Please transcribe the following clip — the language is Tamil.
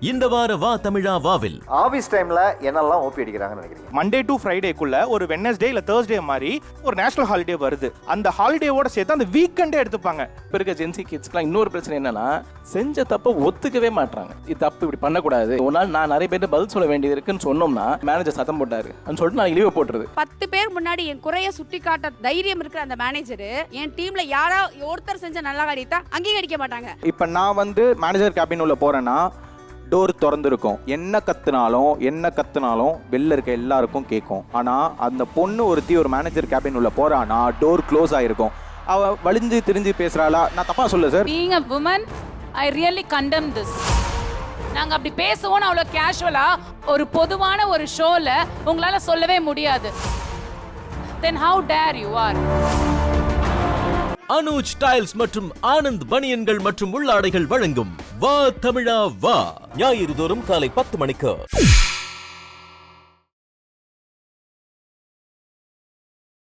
இந்த வார வா தமிழா வாவில் ஆபீஸ் டைம்ல என்னெல்லாம் ஓபி அடிக்கிறாங்கன்னு நினைக்கிறீங்க? மண்டே டு ஃப்ரைடேக்குள்ள ஒரு வெட்னஸ்டே இல்ல தேர்ஸ்டே மாதிரி ஒரு நேஷனல் ஹாலிடே வருது. அந்த ஹாலிடேவோட சேர்த்து அந்த வீக்கெண்டே எடுத்துப்பாங்க. இப்போ இருக்க ஜென்சி கிட்ஸ்க்குலாம் இன்னொரு பிரச்சனை என்னன்னா, செஞ்ச தப்பை ஒத்துக்கவே மாட்டாங்க. இது தப்பு, இப்படி பண்ணக்கூடாது. ஒரு நாள் நான் நிறைய பேர் பதில் சொல்ல வேண்டியது இருக்குன்னு சொன்னோம்னா மேனேஜர் சத்தம் போட்டாரு அப்படின்னு சொல்லிட்டு நான் லீவை போட்டுருது. 10 பேர் முன்னாடி என் குறைய சுட்டி காட்ட தைரியம் இருக்கிற அந்த மேனேஜர் என் டீம்ல யாரா ஒருத்தர் செஞ்ச நல்ல காரியத்தை அங்கீகரிக்க மாட்டாங்க. இப்போ நான் வந்து மேனேஜர் கேபின் உள்ள போறேன்னா டோர் திறந்துருக்கும். என்ன கத்துனாலும் வெளில இருக்க எல்லாருக்கும் கேட்கும். ஆனால் அந்த பொண்ணு ஒருத்தி ஒரு மேனேஜர் கேபின் உள்ள போறானா டோர் க்ளோஸ் ஆயிருக்கும். அவ வலிஞ்சு திரிஞ்சு பேசுறாளா? நான் தப்பா சொல்ல sir. Being a woman, I really condemn this. நாங்க அப்படி பேசுவோம் அவ்வளோ கேஷுவலா ஒரு பொதுவான ஒரு ஷோல உங்களால சொல்லவே முடியாது. Then how dare you are? Anuj tiles மற்றும் ஆனந்த் பனியன்கள் மற்றும் உள்ளாடைகள் வழங்கும் வா தமிழா வா ஞாயிறு தோறும் காலை 10 மணிக்கு.